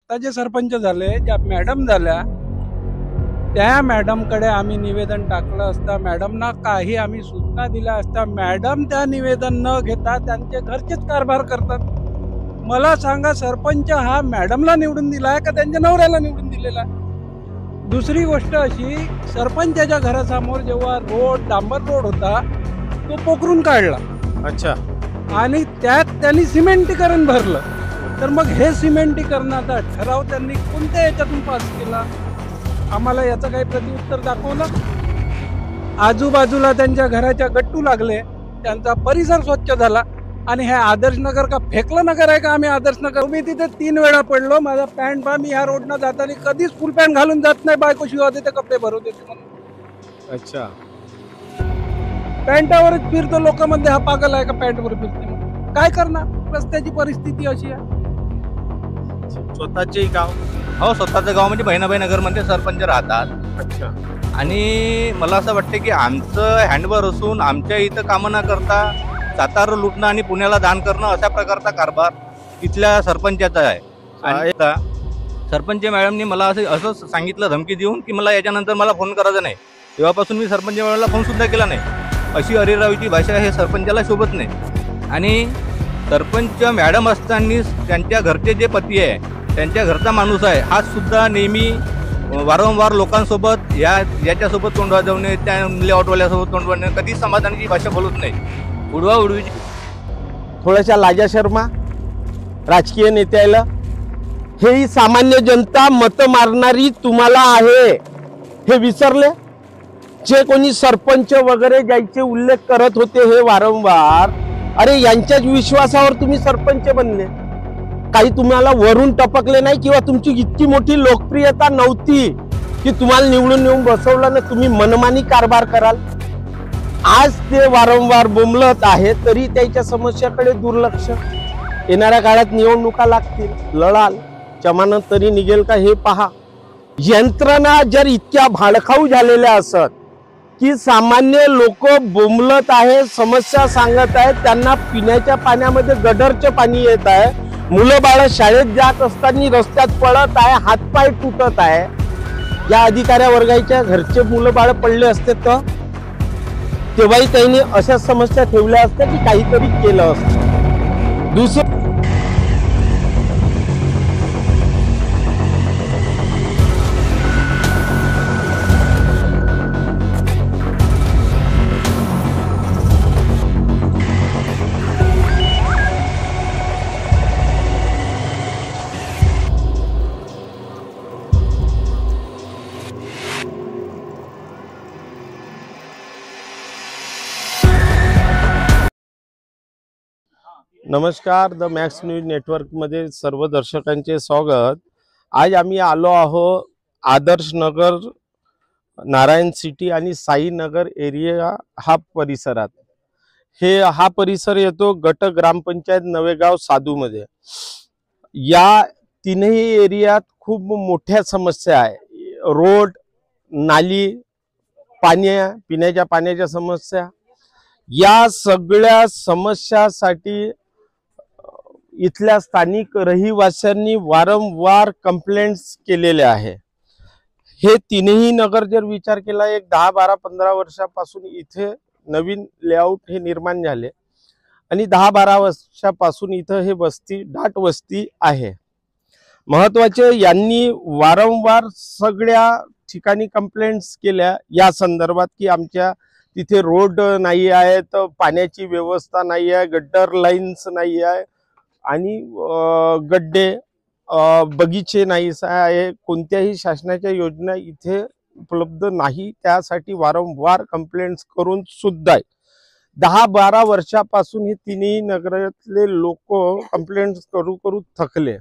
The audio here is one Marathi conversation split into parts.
आता जे सरपंच झाले, ज्या मॅडम झाल्या, त्या मॅडमकडे आम्ही निवेदन टाकलं असता, मॅडमना काही आम्ही सूचना दिल्या असता, मॅडम त्या निवेदन न घेता त्यांचे घरचेच कारभार करतात. मला सांगा, सरपंच हा मॅडमला निवडून दिलाय का त्यांच्या नवऱ्याला निवडून दिलेला? दुसरी गोष्ट अशी, सरपंचाच्या घरासमोर जेव्हा डांबर रोड होता, तो पोखरून काढला. अच्छा. आणि त्यात त्यांनी सिमेंटीकरण भरलं. तर मग हे सिमेंटीकरणाचा ठराव त्यांनी कोणत्या याच्यातून पास केला? आम्हाला याचं काही प्रतिउत्तर दाखवलं? आजूबाजूला त्यांच्या घराच्या गट्टू लागले, त्यांचा परिसर स्वच्छ झाला. आणि हे आदर्श नगर का फेकलं नगर आहे का? आम्ही आदर्श नगर, मी तिथे 3 वेळा पडलो. माझा पॅन्ट पहा, मी ह्या रोडनं जाताना कधीच फुल पॅन्ट घालून जात नाही. बायको शिवा देते, कपडे भरू देते म्हणून. अच्छा. पॅन्टावरच फिरतो, लोकांमध्ये हा पागल आहे का पॅन्टवर फिरते? काय करणार, रस्त्याची परिस्थिती अशी आहे. स्वतःचे गाव? हो, स्वतःचं गाव म्हणजे बहिणाबाई नगरमध्ये सरपंच राहतात. अच्छा. आणि मला असं वाटतं की आमचं हँडवर असून आमच्या इथं कामं न करता सातारा लुटणं आणि पुण्याला दान करणं अशा प्रकारचा कारभार इथल्या सरपंचाचा आहे. आणि सरपंच मॅडमनी मला असं सांगितलं, धमकी देऊन, की मला याच्यानंतर मला फोन करायचा नाही. तेव्हापासून मी सरपंच मॅडमला फोनसुद्धा केला नाही. अशी अरेरावीची भाषा हे सरपंचाला शोभत नाही. आणि सरपंच मॅडम असताना त्यांच्या घरचे जे पती आहे, त्यांच्या घरचा माणूस आहे, हा सुद्धा नेहमी वारंवार लोकांसोबत याच्यासोबत तोंड वाजवणे, त्या ऑटोवाल्यासोबत तोंड वाजवणे, कधी समाधानाची भाषा बोलत नाही. उडवा उडवीची थोड्याशा लाजा शर्मा राजकीय नेत्याला, हेही सामान्य जनता मत मारणारी तुम्हाला आहे हे विसरले? जे कोणी सरपंच वगैरे ज्याचे उल्लेख करत होते हे वारंवार, अरे यांच्याच विश्वासावर तुम्ही सरपंच बनले. काही तुम्हाला वरून टपकले नाही, किंवा तुमची इतकी मोठी लोकप्रियता नव्हती की तुम्हाला निवडून येऊन बसवलं ना तुम्ही मनमानी कारभार कराल. आज ते वारंवार बोंबलत आहे, तरी त्याच्या समस्याकडे दुर्लक्ष. येणाऱ्या काळात निवडणुका लागतील, लढाल, चमानं तरी निघेल का हे पहा. यंत्रणा जर इतक्या भाडखाऊ झालेल्या असत की सामान्य लोक बोंबलत आहे, समस्या सांगत आहेत, त्यांना पिण्याच्या पाण्यामध्ये गडरचं पाणी येत आहे, मुलं बाळ शाळेत जात असताना रस्त्यात पडत आहे, हातपाय तुटत आहे, या अधिकाऱ्या वर्गाच्या घरचे मुलं बाळ पडले असते तर तेव्हाही त्यांनी अशा समस्या ठेवल्या असत्या की काहीतरी केलं असतं. दुसरं, नमस्कार, द मॅक्स न्यूज नेटवर्कमध्ये सर्व दर्शकांचे स्वागत. आज आम्ही आलो आहोत आदर्श नगर, नारायण सिटी आणि साईनगर एरिया हा परिसरात. हा परिसर येतो गट ग्रामपंचायत नवेगाव साधूमध्ये. या तीनही एरियात खूप मोठ्या समस्या आहे. रोड, नाली, पिण्याच्या पाण्याच्या समस्या, या सगळ्या समस्यासाठी इथल्या स्थानिक रहिवाशांनी वारंवार कंप्लेंट्स केलेल्या आहे. हे तीनही नगर जर विचार केला, एक 10, 12, 15 वर्षापासून इथे नवीन लेआउट हे निर्माण झाले आणि 10, 12 वर्षापासून इथं हे दाट वस्ती आहे. महत्वाचे, यांनी वारंवार सगळ्या ठिकाणी कंप्लेंट्स केल्या या संदर्भात की आमच्या तिथे रोड नाही आहे, तर पाण्याची व्यवस्था नाही आहे, गटर लाईन्स नाही आहे आणि गड्डे, बगीचे नाही आहे, कोणत्याही शासनाच्या योजना इथे उपलब्ध नाही. त्यासाठी वारंवार कंप्लेंट्स करून सुद्धा 10-12 वर्षापासून हे तिन्ही नगरातले लोक कंप्लेंट्स करू थकले.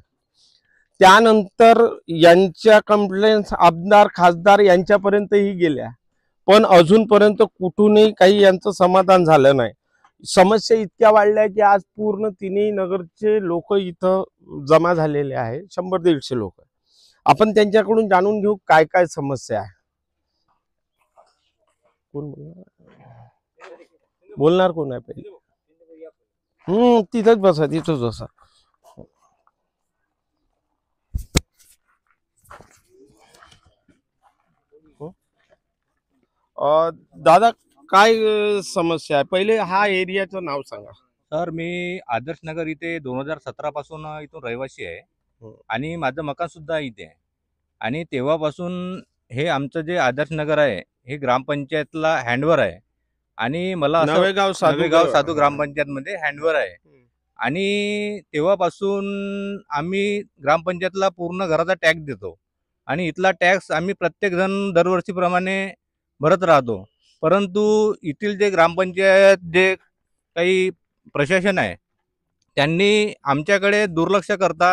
त्यानंतर यांच्या कंप्लेंट्स आमदार, खासदार यांच्यापर्यंतही गेल्या, पण अजूनपर्यंत कुठूनही काही यांचं समाधान झालं नाही. समस्या इतक्या वाढल्या की आज पूर्ण तिन्ही नगरचे लोक इथं जमा झालेले आहे, 100-150 लोक. आपण त्यांच्याकडून जाणून घेऊ काय काय समस्या आहे. कोण बोलणार, कोण आहे पहिले? तिथंच बसा. दादा काय समस्या आहे, पहिले हा एरियाचं नाव सांगा. सर मी आदर्श नगर इथे 2017 पासून इथून रहिवासी आहे हो. आणि माझं मकान सुद्धा इथे आहे. आणि तेव्हापासून हे आमचं जे आदर्श नगर आहे हे ग्रामपंचायतला हँडवर आहे. आणि मला असं नवेगाव नवेगाव साधू ग्रामपंचायतमध्ये हँडवर आहे. आणि तेव्हापासून आम्ही ग्रामपंचायतला पूर्ण घराचा टॅक्स देतो आणि इथला टॅक्स आम्ही प्रत्येक जण दरवर्षीप्रमाणे भरत राहतो. परंतु येथील जे ग्रामपंचायत जे काही प्रशासन आहे त्यांनी आमच्याकडे दुर्लक्ष करता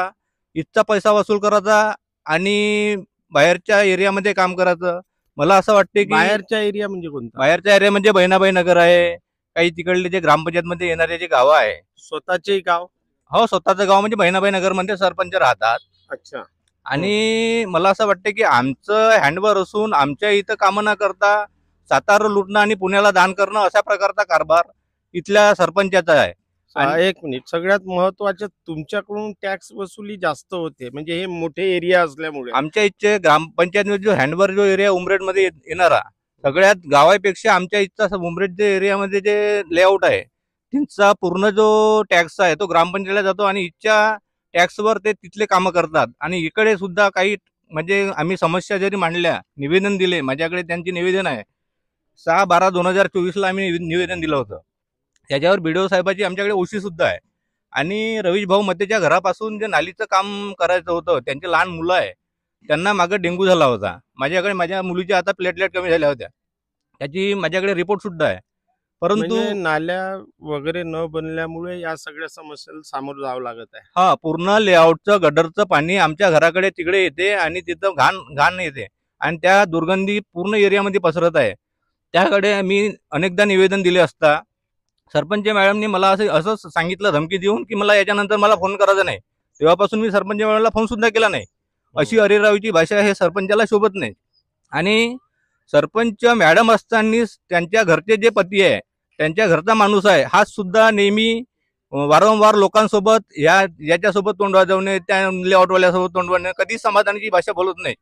इथचा पैसा वसूल करायचा आणि बाहेरच्या एरियामध्ये काम करायचं. मला असं वाटते की बाहेरच्या एरिया म्हणजे कोणता? बाहेरच्या एरिया म्हणजे बहिणाबाई नगर आहे, काही तिकडले जे ग्रामपंचायतमध्ये येणारे जे गावं आहे. स्वतःचे गाव? हो, स्वतःचं गाव म्हणजे बहिणाबाई नगरमध्ये सरपंच राहतात. अच्छा. आणि मला असं वाटतं की आमचं हँडवर असून आमच्या इथं कामं न करता सातारा लुटणं आणि पुण्याला दान करणं अशा प्रकारचा कारभार इथल्या सरपंचाचा आहे. एक मिनिट, सगळ्यात महत्वाचं तुमच्याकडून टॅक्स वसुली जास्त होते, म्हणजे हे मोठे एरिया असल्यामुळे. आमच्या इथचे ग्रामपंचायत जो हँडवर जो एरिया उमरेडमध्ये येणारा सगळ्यात गावापेक्षा आमच्या इथचा उमरेड जे एरियामध्ये जे लेआउट आहे त्यांचा पूर्ण जो टॅक्स आहे तो ग्रामपंचायतला जातो आणि इथच्या टॅक्सवर ते तिथले कामं करतात. आणि इकडे सुद्धा काही म्हणजे आम्ही समस्या जरी मांडल्या, निवेदन दिले, माझ्याकडे त्यांची निवेदन आहे. 6/12/2024 आम्ही निवेदन दिलं होतं. त्याच्यावर बीडीओ साहेबाची आमच्याकडे ओशी सुद्धा आहे. आणि रवीश भाऊ मतेच्या घरापासून जे नालीचं काम करायचं होतं, त्यांचे लहान मुलं आहे, त्यांना मागे डेंग्यू झाला होता. माझ्याकडे माझ्या मुलीच्या आता प्लेटलेट कमी झाल्या होत्या, त्याची माझ्याकडे रिपोर्ट सुद्धा आहे. परंतु म्हणजे नाल्या वगैरे न बनल्यामुळे या सगळ्या समस्याला सामोरं जावं लागत आहे. हा, पूर्ण लेआउटचं गडरचं पाणी आमच्या घराकडे तिकडे येते आणि तिथं घाण येते आणि त्या दुर्गंधी पूर्ण एरियामध्ये पसरत आहे. त्याकडे मी अनेकदा निवेदन दिले असता सरपंच मॅडमनी मला असं सांगितलं धमकी देऊन की मला याच्यानंतर मला फोन करायचा नाही. तेव्हापासून मी सरपंच मॅडमला फोन सुद्धा केला नाही. अशी अरेरावीची भाषा हे सरपंचाला शोभत नाही. आणि सरपंच मॅडम असताना त्यांच्या घरचे जे पती आहे त्यांच्या घरचा माणूस आहे हा सुद्धा नेहमी वारंवार लोकांसोबत याच्यासोबत तोंड वाजवणे, त्या लेआउटवाल्यासोबत तोंड वाजवणे, कधी समाधानाची भाषा बोलत नाही,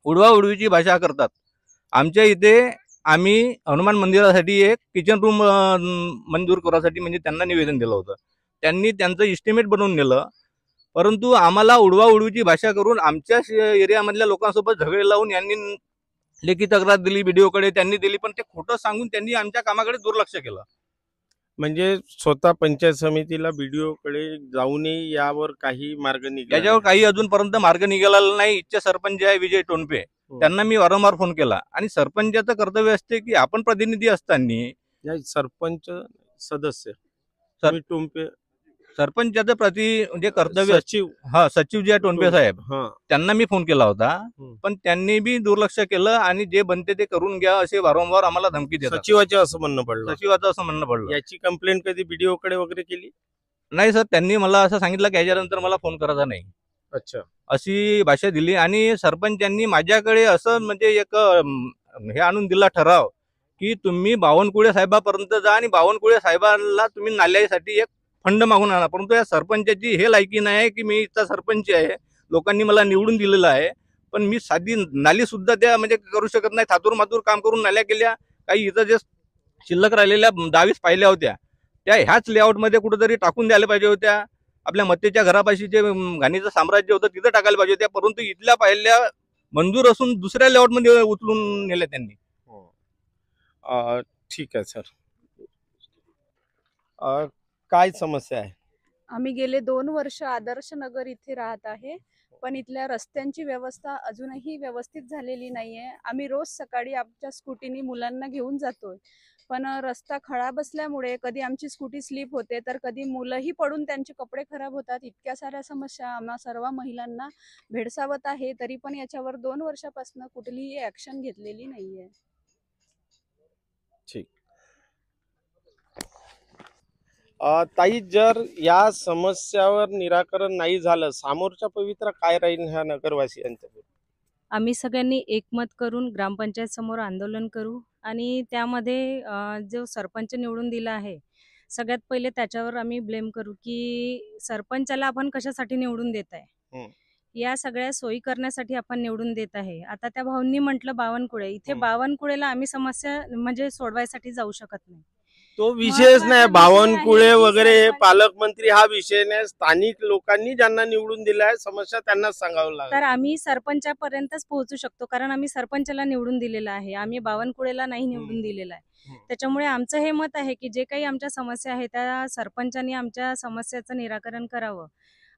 उडवाउडवीची भाषा करतात. आमच्या इथे आम्ही हनुमान मंदिरासाठी एक किचन रूम मंजूर करायसाठी म्हणजे त्यांना निवेदन दिलं होतं. त्यांनी त्यांचं इस्टिमेट बनवून नेलं. परंतु आम्हाला उडवाउडवीची भाषा करून आमच्या एरियामधल्या लोकांसोबत झगडे लावून यांनी लेखी तक्रार दिली, बीडीओकडे त्यांनी दिली, पण ते खोटं सांगून त्यांनी आमच्या कामाकडे दुर्लक्ष केलं. म्हणजे स्वतः पंचायत समितीला बीडीओ कडे जाऊनही यावर काही मार्ग निघाला? याच्यावर काही अजूनपर्यंत मार्ग निघाला नाही. इथचे सरपंच आहे विजय टोनपे, त्यांना मी वारंवार फोन केला. आणि सरपंचाचं कर्तव्य असते की आपण प्रतिनिधी असताना सरपंच सदस्य टोंपे सरपंचाचं जे कर्तव्य सचिव, सचिव जे टोनपे साहेब, त्यांना मी फोन केला होता, पण त्यांनी बी दुर्लक्ष केलं आणि जे बनते ते करून घ्या असे वारंवार आम्हाला धमकी देतात. सचिवाचं असं म्हणणं पडलं. पडलं. याची कंप्लेंट कधी बीडीओ कडे वगैरे केली? नाही सर, त्यांनी मला असं सांगितलं की याच्यानंतर मला फोन करायचा नाही. अच्छा. अशी भाषा दिली. आणि सरपंचांनी माझ्याकडे असं म्हणजे एक हे आणून दिला ठराव की तुम्ही बावनकुळे साहेबापर्यंत जा आणि बावनकुळे साहेबांना तुम्ही नाल्यासाठी एक फंड मागून आणा. परंतु या सरपंचाची हे लायकी नाही आहे की मी इथचा सरपंच आहे, लोकांनी मला निवडून दिलेलं आहे, पण मी साधी नाली सुद्धा त्या म्हणजे करू शकत नाही. थातूर मातूर काम करून नाल्या केल्या. काही इथं जे शिल्लक राहिलेल्या 10-20 पाहिल्या होत्या त्या ह्याच लेआउटमध्ये कुठेतरी टाकून द्यायला पाहिजे होत्या. आपल्या मतेच्या घरापाशी जे घाणीचं साम्राज्य होतं तिथं टाकायला पाहिजे होत्या, परंतु इथल्या पाहिल्या मंजूर असून दुसऱ्या लेआउटमध्ये उचलून नेल्या त्यांनी. ठीक आहे सर. काय समस्या आहे? आम्ही गेले 2 वर्ष आदर्श नगर इथे राहत आहे, पण इथल्या रस्त्यांची व्यवस्था अजूनही व्यवस्थित झालेली नाहीये. आम्ही रोज सकाळी आमच्या स्कूटीनी मुलांना घेऊन जातोय, पण रस्ता खराब असल्यामुळे कधी आमची स्कूटी स्लिप होते तर कधी मुलंही पडून त्यांचे कपडे खराब होतात. इतक्या साऱ्या समस्या आम्हा सर्व महिलांना भेडसावत आहे, तरी पण याच्यावर 2 वर्षापासून कुठलीही ऍक्शन घेतलेली नाहीये. ठीक. ताई, जर या समस्यावर निराकरण नाही झालं, समोरचा पवित्रा काय राहील ह्या नगरवासियांच्या? आम्ही सगळ्यांनी एकमत करून ग्रामपंचायत समोर आंदोलन करू आणि त्यामध्ये जो सरपंच निवडून दिला आहे सगळ्यात पहिले त्याच्यावर आम्ही ब्लेम करू की सरपंचाला आपण कशासाठी निवडून देत आहे. या सगळ्या सोयी करण्यासाठी आपण निवडून देत आहे. आता त्या भाऊंनी म्हटलं बावनकुळे, इथे बावनकुळेला आम्ही समस्या म्हणजे सोडवायसाठी जाऊ शकत नाही. तो विषयच महत्त्वाचा नाही. विषय बावनकुळे आहे की वगैरे हे सरपंच- पालकमंत्री हा विषय नाही. स्थानिक लोकांनी ज्यांना निवडून दिलाय समस्या त्यांनाच सांगावं तर लागेल. आम्ही सरपंचापर्यंतच पोहोचू शकतो, कारण आम्ही सरपंचाला निवडून दिलेलं आहे. आम्ही बावनकुळेला नाही निवडून दिलेलं आहे. त्याच्यामुळे आमचं हे मत आहे की जे काही आमच्या समस्या आहेत त्या सरपंचांनी आमच्या समस्याचं निराकरण करावं.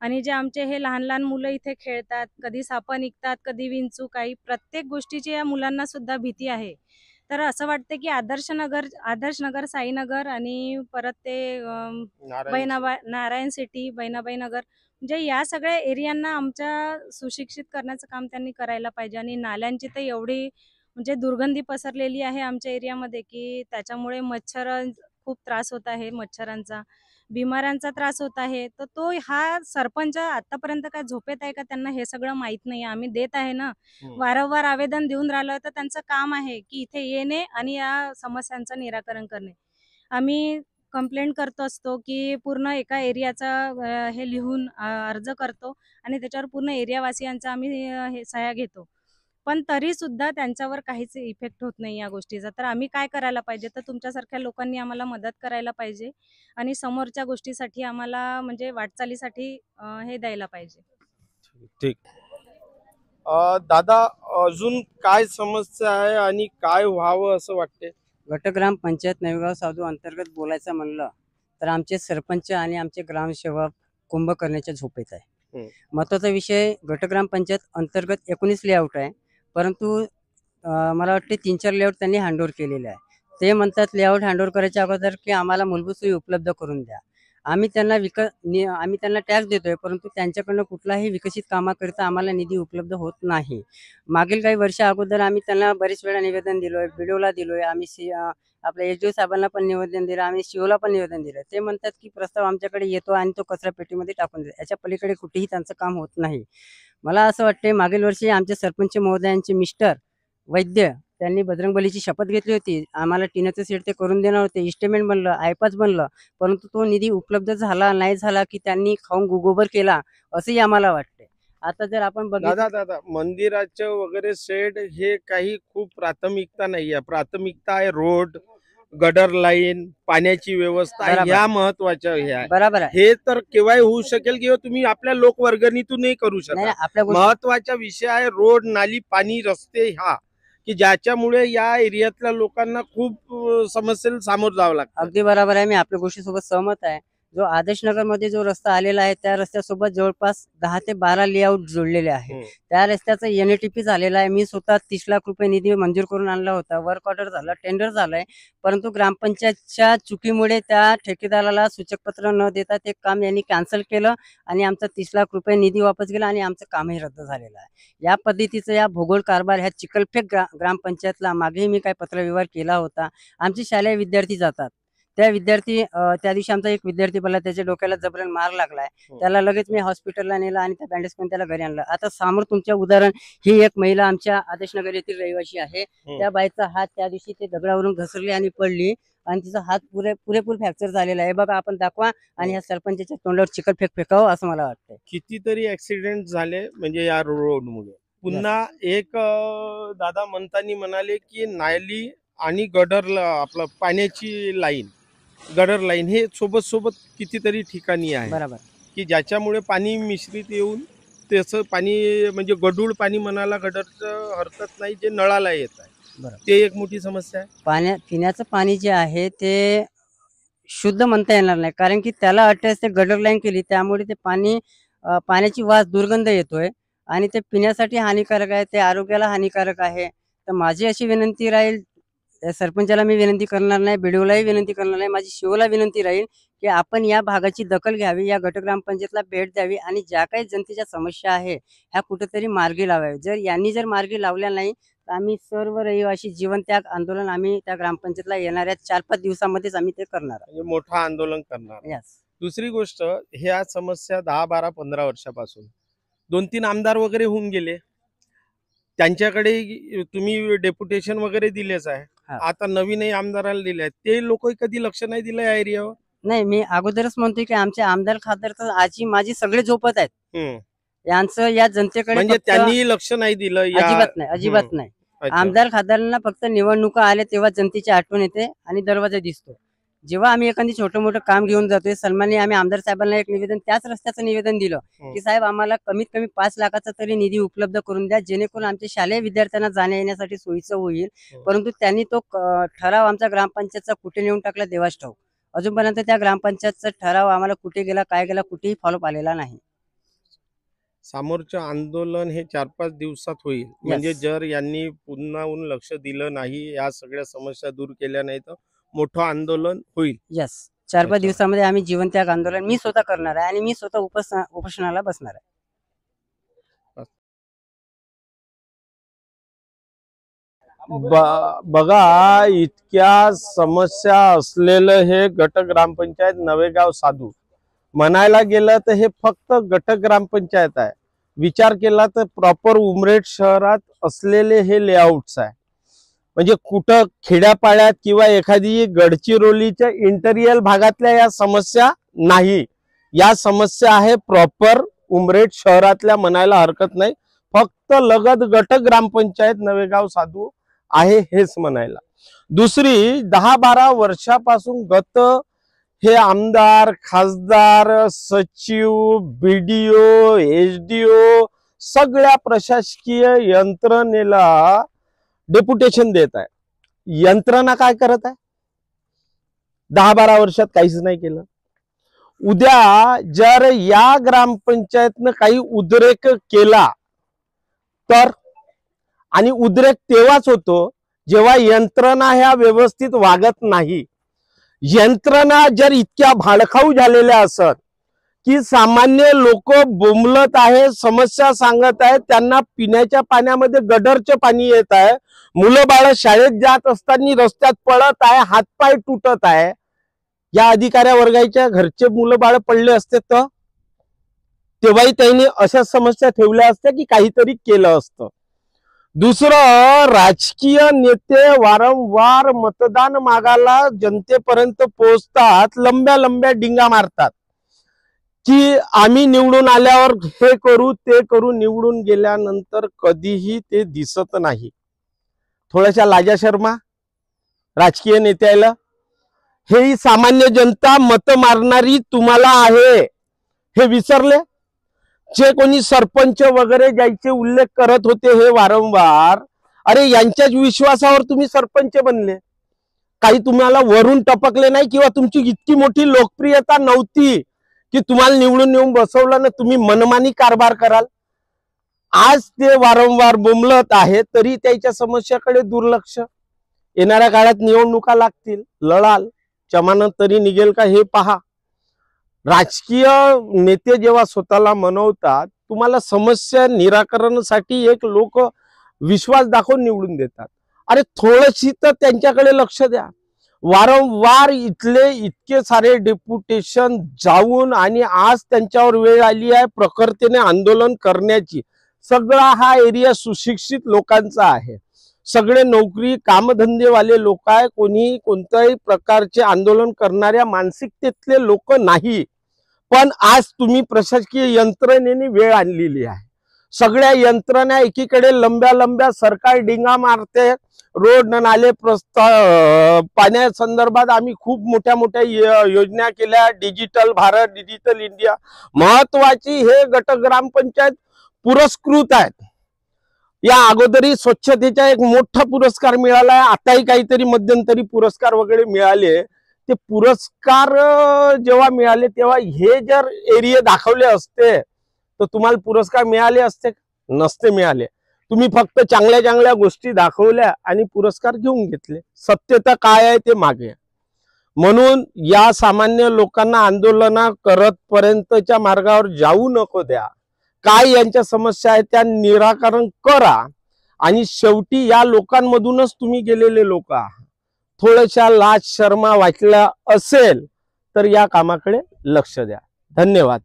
आणि जे आमचे हे लहान लहान मुलं इथे खेळतात, कधी सापं निघतात, कधी विंचू, काही प्रत्येक गोष्टीची या मुलांना सुद्धा भीती आहे. तर असं वाटतं की आदर्श नगर, साईनगर आणि परत ते नारायण सिटी, बहिणाबाई नगर, म्हणजे या सगळ्या एरियांना आमच्या सुशिक्षित करण्याचं काम त्यांनी करायला पाहिजे. आणि नाल्यांची तर एवढी म्हणजे दुर्गंधी पसरलेली आहे आमच्या एरियामध्ये की त्याच्यामुळे मच्छर खूप त्रास होत आहे, मच्छरांचा, बिमाऱ्यांचा त्रास होत आहे. तर तो हा सरपंच आतापर्यंत काय झोपेत आहे का, त्यांना हे सगळं माहित नाही. आम्ही देत आहे ना, वारंवार आवेदन देऊन राहिलं, तर त्यांचं काम आहे की इथे येणे आणि या समस्यांचं निराकरण करणे. आम्ही कंप्लेंट करतो असतो की पूर्ण एका एरियाचा हे लिहून अर्ज करतो आणि त्याच्यावर पूर्ण एरियावासियांचा आम्ही हे सह्या घेतो. पण तरी सुद्धा त्यांच्यावर काहीच इफेक्ट होत नाही या गोष्टीचा. तर आम्ही काय करायला पाहिजे, तर तुमच्यासारख्या लोकांनी आम्हाला मदत करायला पाहिजे आणि समोरच्या गोष्टीसाठी आम्हाला म्हणजे वाटचालीसाठी हे द्यायला पाहिजे. ठीक. दादा, अजून काय समस्या आहे आणि काय व्हावं असं वाटते? गटग्राम पंचायत नवेगाव साधू अंतर्गत बोलायचं म्हणलं तर आमचे सरपंच आणि आमचे ग्रामसेवक कुंभकर्णाच्या झोपेत आहे. महत्त्वाचा विषय, गटग्राम पंचायत अंतर्गत 19 लेआउट आहे, परंतु मला वाटते 3-4 लेआउट त्यांनी हँडओव्हर केलेले आहे. ते म्हणतात लेआउट हँडओव्हर करायच्या अगोदर की आम्हाला मूलभूत सोयी उपलब्ध करून द्या. आम्ही त्यांना टॅक्स देतोय, परंतु त्यांच्याकडनं कुठलाही विकसित कामाकरिता आम्हाला निधी उपलब्ध होत नाही. मागील काही वर्षा अगोदर आम्ही त्यांना बरेच वेळा निवेदन दिलोय, बीडीओला दिलोय, आम्ही आपल्या एसडीओ साहेबांना पण निवेदन दिलं, आम्ही सीओला पण निवेदन दिलं. ते म्हणतात की प्रस्ताव आमच्याकडे येतो आणि तो कचरा पेटीमध्ये टाकून देतो. याच्या पलीकडे कुठेही त्यांचं काम होत नाही. मला असं वाटते, मागील वर्षी आमचे सरपंच महोदयांचे मिस्टर वैद्य त्यांनी बजरंगबलीची शपथ घेतली होती. आम्हाला टिनाचं सेट ते करून देणार होते, इस्टिमेट बनलं, आयपास बनलं, परंतु तो निधी उपलब्ध झाला नाही झाला की त्यांनी खाऊन गोबर केला असंही आम्हाला वाटते. आता जर आपण बघितलं, दादा, मंदिराचं वगैरे शेड हे काही खूप प्राथमिकता नाही आहे. प्राथमिकता आहे रोड, गटर लाईन, पाण्याची व्यवस्था, बरोबर. ह्या महत्वाच्या हे आहे. बरोबर आहे. हे तर केव्हाही होऊ शकेल किंवा तुम्ही आपल्या लोकवर्गणीतूनही करू नाही शकता. नाही, आपल्या गोष्टी महत्वाचा विषय आहे रोड, नाली, पाणी, रस्ते, हा की ज्याच्यामुळे या एरियातल्या लोकांना खूप समस्येला सामोरं जावं लागतं. अगदी बरोबर आहे. मी आपल्या गोष्टीसोबत सहमत आहे. जो आदर्श नगर मध्ये जो रस्ता आलेला आहे त्या रस्त्यासोबत जवळपास 10 ते 12 लेआउट जोडलेले आहे. त्या रस्त्याचं NATP झालेला आहे. मी स्वतः 30 लाख रुपये निधी मंजूर करून आणला होता. वर्क ऑर्डर झालं, टेंडर झालंय, परंतु ग्रामपंचायतच्या चुकीमुळे त्या ठेकेदाराला सूचकपत्र न देता ते काम यांनी कॅन्सल केलं आणि आमचा 30 लाख रुपये निधी वापस गेला आणि आमचं कामही रद्द झालेलं आहे. या पद्धतीचं या भूगोल कारभार ह्या चिखलफेक ग्रामपंचायतला मागेही मी काय पत्रव्यवहार केला होता. आमचे शालेय विद्यार्थी जातात, त्या दिवशी आमचा एक विद्यार्थी बोलला, त्याच्या डोक्याला जबरन मार लागलाय. त्याला लगेच मी हॉस्पिटलला नेला आणि त्या बँडेज करून त्याला घरी आणलं. आता समोर तुमच्या उदाहरण, ही एक महिला आमच्या आदर्शनगर येथील रहिवासी आहे. त्या बाईचा हात त्या दिवशी ते दगडावरून घसरली आणि पडली आणि तिचा हात पुरेपूर फ्रॅक्चर झालेला आहे. बघा, आपण दाखवा आणि ह्या सरपंचाच्या तोंडावर चिखल फेकावं असं मला वाटतंय. कितीतरी ऍक्सिडेंट झाले म्हणजे या रोडमुळे. पुन्हा एक दादा म्हणताना म्हणाले की नाली आणि आपलं पाण्याची लाईन, गटर लाईन हे सोबत कितीतरी ठिकाणी आहे बरोबर. की ज्याच्यामुळे पाणी मिश्रित येऊन त्याचं पाणी म्हणजे गढूळ पाणी म्हणाला, गटरचं हरकत नाही, जे नळाला येत आहे. बरोबर. ते एक मोठी समस्या आहे. पिण्याचं पाणी जे आहे ते शुद्ध म्हणता येणार नाही, कारण की त्याला अटॅच ते गटर लाईन केली, त्यामुळे ते पाण्याची वास दुर्गंध येतोय आणि ते पिण्यासाठी हानिकारक आहे, ते आरोग्याला हानिकारक आहे. तर माझी अशी विनंती राहील, सरपंचाला मी विनंती करणार नाही, बीडीओलाही विनंती करणार नाही, माझी शिवला विनंती राहील की आपण या भागाची दखल घ्यावी, या गटग्रामपंचायतला भेट द्यावी आणि ज्या काही जनतेच्या समस्या आहे ह्या कुठेतरी मार्गी लावाव्या. जर मार्गी लावल्या नाही तर आम्ही सर्व रहिवासी जीवनत्याग आंदोलन आम्ही त्या ग्रामपंचायतला येणाऱ्या 4-5 दिवसामध्येच आम्ही ते करणार म्हणजे मोठं आंदोलन करणार. यस. दुसरी गोष्ट, ह्या समस्या 10-12-15 वर्षापासून 2-3 आमदार वगैरे होऊन गेले, त्यांच्याकडे तुम्ही डेप्युटेशन वगैरे दिलेच आहे. आता नवीनही आमदाराला दिले, ते लोक कधी लक्ष नाही दिलं या एरियावर. नाही, मी अगोदरच म्हणतोय की आमचे आमदार खासदार तर आजी माझी सगळे झोपत आहेत. यांचं या जनतेकडे म्हणजे फक्त त्यांनी लक्ष नाही दिलं या अजिबात नाही. अच्छा. आमदार खासदारांना फक्त निवडणुका आल्या तेव्हा जनतेची आठवण येते आणि दरवाजा दिसतो. जेव्हा आम्ही एखादी छोटं मोठं काम घेऊन जातोय, सन्माननीय आम्ही आमदार साहेबांना एक निवेदन, त्याच रस्त्याचं निवेदन दिलं की साहेब आम्हाला कमीत कमी 5 लाखाचा तरी निधी उपलब्ध करून द्या, जेणेकरून आमच्या शालेय विद्यार्थ्यांना जाण्या येण्यासाठी सोयीचं होईल. परंतु त्यांनी तो ठराव आमचा ग्रामपंचायतचा कुठे नेऊन टाकला देवाच ठाऊक. अजूनपर्यंत त्या ग्रामपंचायतचा ठराव आम्हाला कुठे गेला, काय गेला, कुठेही फॉलोअप आलेला नाही. समोरचं आंदोलन हे 4-5 दिवसात होईल. म्हणजे जर यांनी पुन्हाहून लक्ष दिलं नाही, या सगळ्या समस्या दूर केल्या नाही तर मोठं आंदोलन होईल. यस, 4-5 दिवसामध्ये आम्ही जीवनत्याग आंदोलन मी स्वतः करणार आहे आणि मी स्वतः उपोषणाला बसणार आहे. बघा, इतक्या समस्या असलेलं हे गट ग्रामपंचायत नवेगाव साधू म्हणायला गेलं तर हे फक्त गट ग्रामपंचायत आहे. विचार केला तर प्रॉपर उमरेड शहरात असलेले हे लेआउट्स आहे. म्हणजे कुठं खेड्यापाड्यात किंवा एखादी गडचिरोलीच्या इंटेरियल भागातल्या या समस्या नाही. या समस्या आहे प्रॉपर उमरेड शहरातल्या, म्हणायला हरकत नाही. फक्त लगत गट ग्रामपंचायत नवेगाव साधू आहे हेच म्हणायला. दुसरी 10-12 वर्षापासून गत हे आमदार, खासदार, सचिव, BDO, SDO सगळ्या प्रशासकीय यंत्रणेला डेप्युटेशन देत आहे. यंत्रणा काय करत आहे? 10-12 वर्षात काहीच नाही केलं. उद्या जर या ग्रामपंचायतनं काही उद्रेक केला तर, आणि उद्रेक तेव्हाच होतो जेव्हा यंत्रणा ह्या व्यवस्थित वागत नाही. यंत्रणा जर इतक्या भाडखाऊ झालेल्या असत की सामान्य लोक बोंबलत आहे, समस्या सांगत आहेत, त्यांना पिण्याच्या पाण्यामध्ये गडरचे पाणी येत आहे, मुलं बाळ शाळेत जात असताना रस्त्यात पडत आहे, हातपाय तुटत आहे, या अधिकाऱ्या वर्गाच्या घरचे मुलं बाळ पडले असते तर तेव्हाही त्यांनी अशा समस्या ठेवल्या असत्या की काहीतरी केलं असतं. दुसरं, राजकीय नेते वारंवार मतदान मागायला जनतेपर्यंत पोहोचतात, लंब्या डिंगा मारतात की आम्ही निवडून आल्यावर हे करू ते करू. निवडून गेल्यानंतर कधीही ते दिसत नाही. थोड्याशा लाजा शर्मा राजकीय नेत्याला, हे सामान्य जनता मत मारणारी तुम्हाला आहे हे विसरले. जे कोणी सरपंच वगैरे ज्याचे उल्लेख करत होते हे वारंवार, अरे यांच्याच विश्वासावर तुम्ही सरपंच बनले, काही तुम्हाला वरून टपकले नाही किंवा तुमची इतकी मोठी लोकप्रियता नव्हती की तुम्हाला निवडून येऊन बसवलं ना तुम्ही मनमानी कारभार कराल. आज ते वारंवार बोंबलत आहे तरी त्याच्या समस्याकडे दुर्लक्ष. येणाऱ्या काळात निवडणुका लागतील, लढाल, चमानं तरी निघेल का हे पहा. राजकीय नेते जेव्हा स्वतःला मनवतात, तुम्हाला समस्या निराकरणासाठी एक लोक विश्वास दाखवून निवडून देतात. अरे थोडीशी तर त्यांच्याकडे लक्ष द्या. वारंवार इथले इतके सारे डेप्युटेशन जाऊन आणि आज त्यांच्यावर वेळ आली आहे प्रखरतेने आंदोलन करण्याची. सगळा हा एरिया सुशिक्षित लोकांचा आहे, सगळे नोकरी कामधंदेवाले लोक आहे, कोणी कोणत्याही प्रकारचे आंदोलन करणाऱ्या मानसिकतेतले लोक नाही. पण आज तुम्ही प्रशासकीय यंत्रणेने वेळ आणलेली आहे. सगळ्या यंत्रणा एकीकडे लंब्या सरकार डिंगा मारते, रोड नाले पाण्यासंदर्भात आम्ही खूप मोठ्या योजना केल्या, डिजिटल भारत, डिजिटल इंडिया. महत्वाची हे गट ग्रामपंचायत पुरस्कृत आहेत. या अगोदरी स्वच्छतेचा एक मोठा पुरस्कार मिळाला आहे, आताही काहीतरी मध्यंतरी पुरस्कार वगैरे मिळाले. ते पुरस्कार जेव्हा मिळाले तेव्हा हे जर एरिया दाखवले असते तर तुम्हाला पुरस्कार मिळाले असते? नसते मिळाले. तुम्ही फक्त चांगल्या गोष्टी दाखवल्या आणि पुरस्कार घेऊन घेतले. सत्यता काय आहे ते मागे. म्हणून या सामान्य लोकांना आंदोलना करत पर्यंतच्या मार्गावर जाऊ नको द्या. काय यांच्या समस्या आहेत त्या निराकरण करा. आणि शेवटी या लोकांमधूनच तुम्ही गेलेले लोक आहात. थोड्याशा लाज शर्मा वाटल्या असेल तर या कामाकडे लक्ष द्या. धन्यवाद.